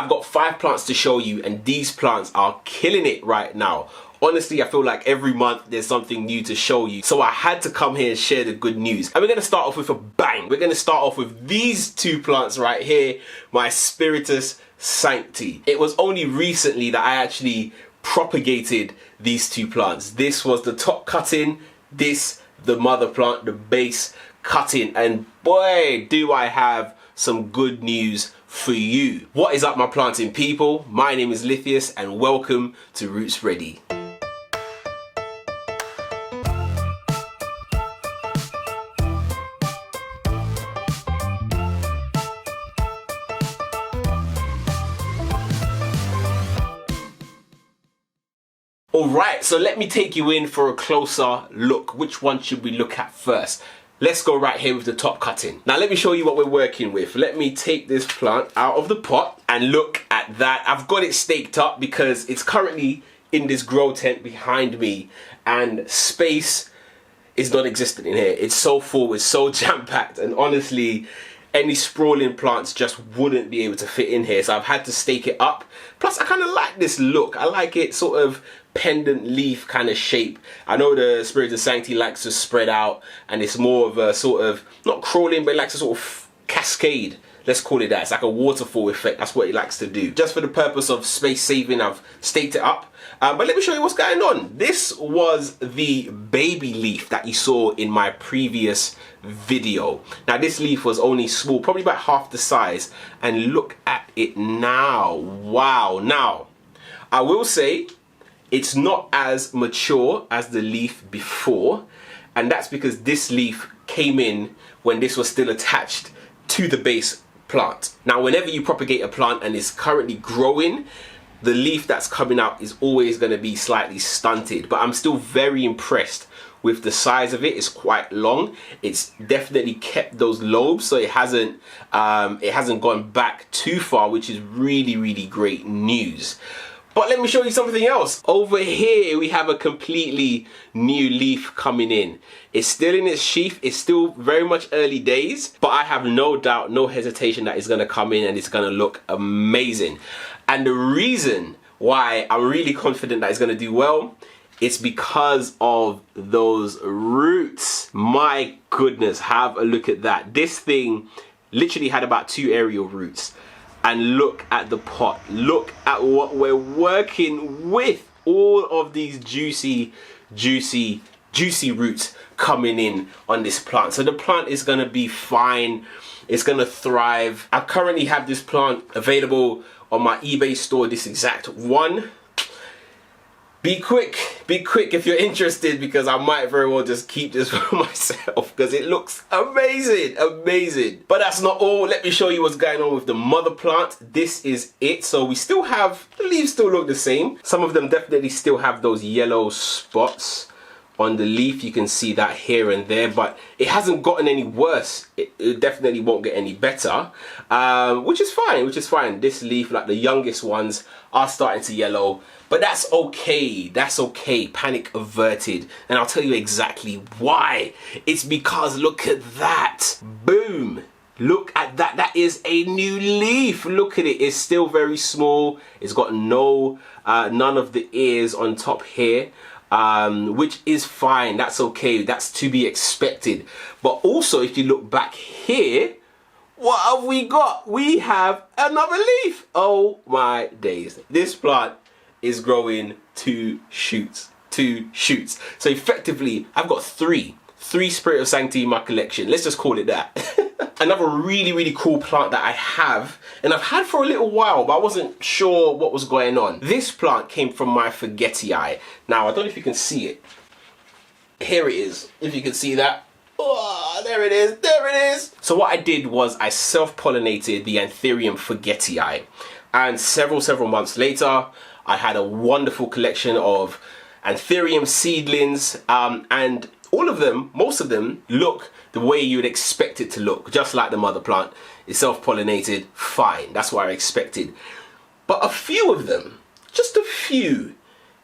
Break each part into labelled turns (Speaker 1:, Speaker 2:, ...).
Speaker 1: I've got 5 plants to show you, and these plants are killing it right now. Honestly, I feel like every month there's something new to show you. So I had to come here and share the good news. And we're gonna start off with a bang. We're gonna start off with these 2 plants right here, my Spiritus sancti. It was only recently that I actually propagated these 2 plants. This was the top cutting, this the mother plant, the base cutting, and boy do I have some good news for you. What is up, my planting people? My name is Lithius and welcome to Roots Ready. Alright, so let me take you in for a closer look. Which one should we look at first? Let's go right here with the top cutting. Now let me show you what we're working with. Let me take this plant out of the pot and look at that. I've got it staked up because it's currently in this grow tent behind me and space is non-existent in here. It's so full, it's so jam-packed, and honestly, any sprawling plants just wouldn't be able to fit in here. So I've had to stake it up. Plus I kind of like this look. I like it sort of pendant leaf kind of shape. I know the Spiritus sancti likes to spread out and it's more of a sort of, not crawling, but it likes to sort of cascade. Let's call it that. It's like a waterfall effect. That's what it likes to do. Just for the purpose of space saving, I've staked it up. But let me show you what's going on. This was the baby leaf that you saw in my previous video. Now this leaf was only small, probably about half the size, and look at it now. Wow. Now I will say it's not as mature as the leaf before, and that's because this leaf came in when this was still attached to the base plant. Now whenever you propagate a plant and it's currently growing, the leaf that's coming out is always going to be slightly stunted, but I'm still very impressed with the size of it. It's quite long. It's definitely kept those lobes, so it hasn't gone back too far, which is really great news. But let me show you something else. Over here we have a completely new leaf coming in. It's still in its sheath, it's still very much early days, but I have no doubt, no hesitation that it's gonna come in and it's gonna look amazing. And the reason why I'm really confident that it's gonna do well, it's because of those roots. My goodness, have a look at that. This thing literally had about 2 aerial roots. And look at the pot. Look at what we're working with. All of these juicy roots coming in on this plant. So the plant is gonna be fine. It's gonna thrive. I currently have this plant available on my eBay store, this exact one. Be quick if you're interested, because I might very well just keep this for myself because it looks amazing. But that's not all. Let me show you what's going on with the mother plant. This is it. So we still have, the leaves still look the same. Some of them definitely still have those yellow spots on the leaf. You can see that here and there, but it hasn't gotten any worse. It definitely won't get any better, which is fine. This leaf, like the youngest ones, are starting to yellow, but that's okay. Panic averted. And I'll tell you exactly why. It's because look at that. Boom. Look at that. That is a new leaf. Look at it. It's still very small. It's got none of the ears on top here. Which is fine. That's okay. That's to be expected. But also, if you look back here, what have we got? We have another leaf. Oh my days. This plant is growing 2 shoots. So effectively, I've got three Spiritus sancti in my collection. Let's just call it that. Another really cool plant that I have, and I've had for a little while, but I wasn't sure what was going on. This plant came from my forgetii. Now, I don't know if you can see it. Here it is, if you can see that. Oh, there it is. So what I did was I self-pollinated the Anthurium forgetii. And several months later, I had a wonderful collection of Anthurium seedlings, and all of them, most of them, look the way you would expect it to look, just like the mother plant. It's self-pollinated, fine, that's what I expected. But a few of them, just a few,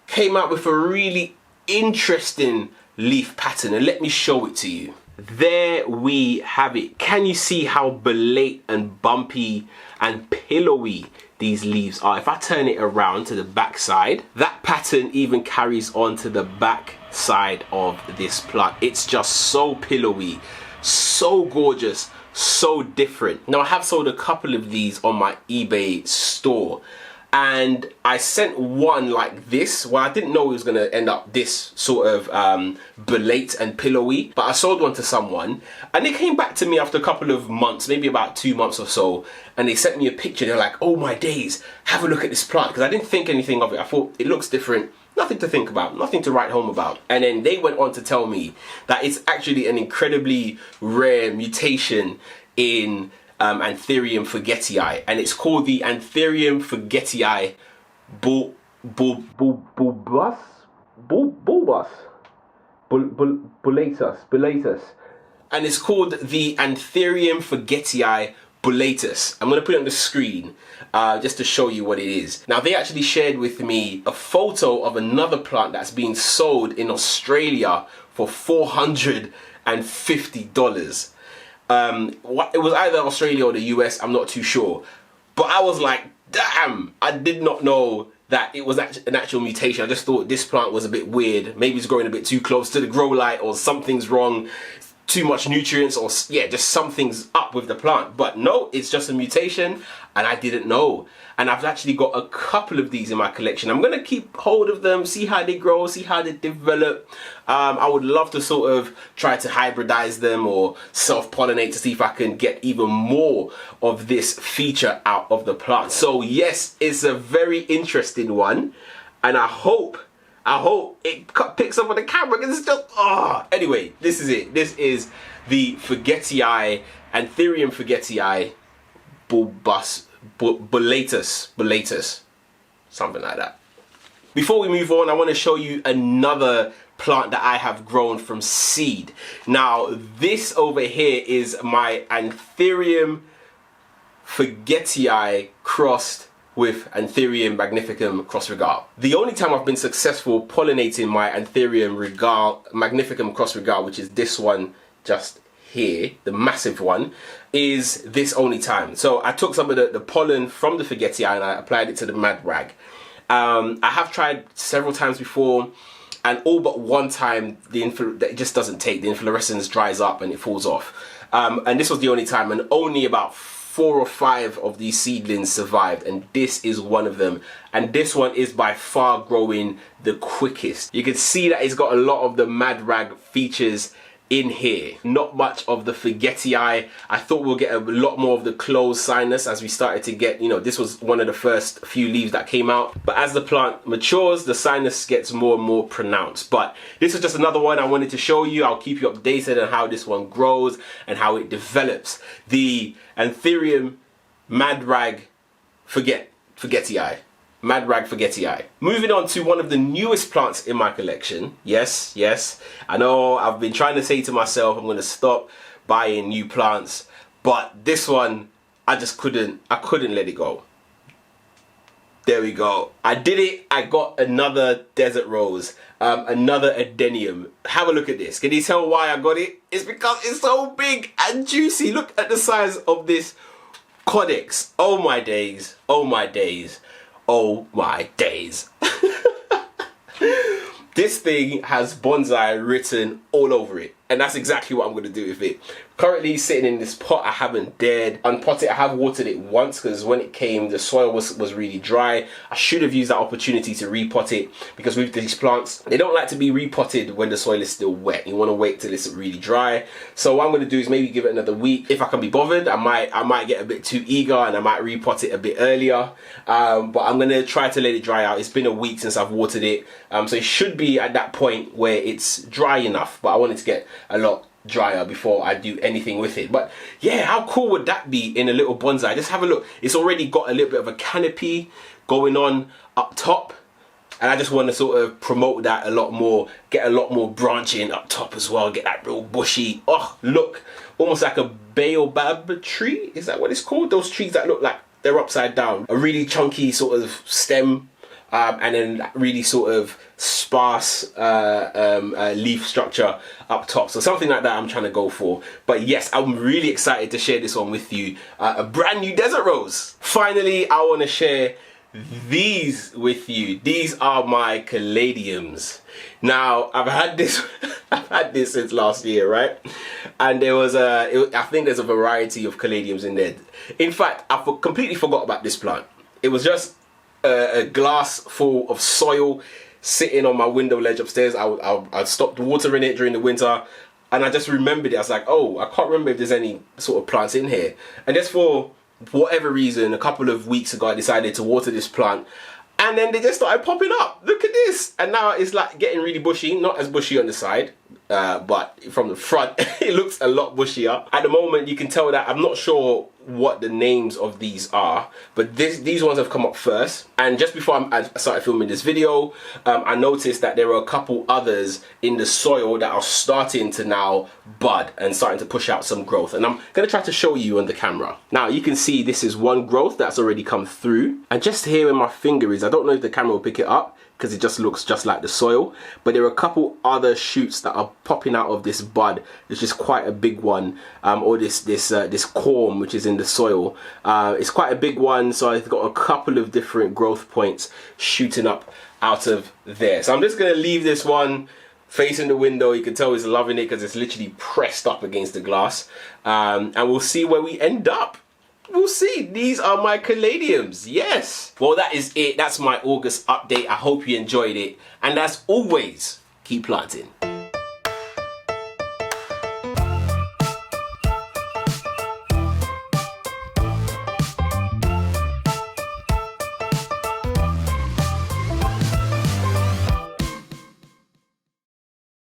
Speaker 1: came out with a really interesting leaf pattern, and let me show it to you. there we have it. Can you see how belate and bumpy and pillowy these leaves are? If I turn it around to the back side, that pattern even carries on to the back side of this plant. It's just so pillowy, so gorgeous, so different. Now I have sold a couple of these on my eBay store, and I sent one like this. Well, I didn't know it was going to end up this sort of belate and pillowy, but I sold one to someone and they came back to me after a couple of months, maybe about 2 months or so, and they sent me a picture. They're like, oh my days, have a look at this plant, because I didn't think anything of it. I thought it looks different, nothing to think about, nothing to write home about. And then they went on to tell me that it's actually an incredibly rare mutation in Anthurium forgetii, and it's called the Anthurium forgetii bullatus, and it's called the Anthurium forgetii bullatus. I'm going to put it on the screen just to show you what it is. Now, they actually shared with me a photo of another plant that's being sold in Australia for $450. It was either Australia or the US, I'm not too sure. But I was like, damn, I did not know that it was an actual mutation. I just thought this plant was a bit weird. Maybe it's growing a bit too close to the grow light, or something's wrong, too much nutrients, or yeah, just something's up with the plant. But no, it's just a mutation, and I didn't know. And I've actually got a couple of these in my collection. I'm gonna keep hold of them, see how they grow, see how they develop. I would love to sort of try to hybridize them or self-pollinate to see if I can get even more of this feature out of the plant. So yes, it's a very interesting one, and I hope it picks up on the camera, because it's just, Anyway, this is it. This is the forgetii, Anthurium forgetii bullatus, something like that. Before we move on, I want to show you another plant that I have grown from seed. Now, this over here is my Anthurium forgetii crossed with Anthurium magnificum cross regale. The only time I've been successful pollinating my Anthurium magnificum cross regale, which is this one just here, the massive one, is this only time. So I took some of the pollen from the forgetii and I applied it to the mad rag. I have tried several times before, and all but one time it just doesn't take. The inflorescence dries up and it falls off. And this was the only time, and only about 4 or 5 of these seedlings survived, and this is one of them. And this one is by far growing the quickest. You can see that it's got a lot of the mad rag features in here. Not much of the forgetii. I thought we'll get a lot more of the closed sinus as we started to get, this was one of the first few leaves that came out. But as the plant matures, the sinus gets more and more pronounced. But this is just another one I wanted to show you. I'll keep you updated on how this one grows and how it develops. The Anthurium mad rag forgetii. Mad rag forgetii. Moving on to one of the newest plants in my collection. Yes, I know I've been trying to say to myself I'm going to stop buying new plants, but this one I couldn't let it go. There we go. I did it. I got another desert rose, another adenium. Have a look at this. Can you tell why I got it? It's because it's so big and juicy. Look at the size of this codex. Oh my days. Oh my days. Oh my days. This thing has bonsai written all over it, and that's exactly what I'm going to do with it. Currently sitting in this pot. I haven't dared unpot it. I have watered it once because when it came, the soil was really dry. I should have used that opportunity to repot it, because with these plants, they don't like to be repotted when the soil is still wet. You want to wait till it's really dry. So what I'm going to do is maybe give it another week. If I can be bothered, I might get a bit too eager and I might repot it a bit earlier. But I'm going to try to let it dry out. It's been a week since I've watered it, so it should be at that point where it's dry enough. But I want it to get a lot drier before I do anything with it. But yeah, how cool would that be in a little bonsai? Just have a look. It's already got a little bit of a canopy going on up top, and I just want to sort of promote that a lot more, get a lot more branching up top as well, get that real bushy, oh look, almost like a baobab tree. Is that what it's called? Those trees that look like they're upside down. A really chunky sort of stem. and then really sort of sparse leaf structure up top. So something like that I'm trying to go for. But yes, I'm really excited to share this one with you. A brand new desert rose. Finally, I want to share these with you. These are my Caladiums. Now, I've had this I've had this since last year, right? And there was I think there's a variety of Caladiums in there. In fact, I completely forgot about this plant. It was just a glass full of soil sitting on my window ledge upstairs. I stopped watering it during the winter, and I just remembered it. I was like, oh, I can't remember if there's any sort of plants in here. And just for whatever reason, a couple of weeks ago, I decided to water this plant, and then they just started popping up. Look at this. And now it's like getting really bushy, not as bushy on the side, but from the front it looks a lot bushier. At the moment, you can tell that I'm not sure what the names of these are, but these ones have come up first. And just before I started filming this video, I noticed that there are a couple others in the soil that are starting to now bud and starting to push out some growth, and I'm going to try to show you on the camera. Now you can see this is one growth that's already come through, and just here where my finger is, I don't know if the camera will pick it up because it just looks just like the soil, but there are a couple other shoots that are popping out of this bud. It's just quite a big one, or this corm which is in the soil. It's quite a big one, so I've got a couple of different growth points shooting up out of there. So I'm just going to leave this one facing the window. You can tell he's loving it because it's literally pressed up against the glass, and we'll see where we end up. We'll see. These are my Caladiums. Yes. Well, that is it. That's my August update. I hope you enjoyed it. And as always, keep planting.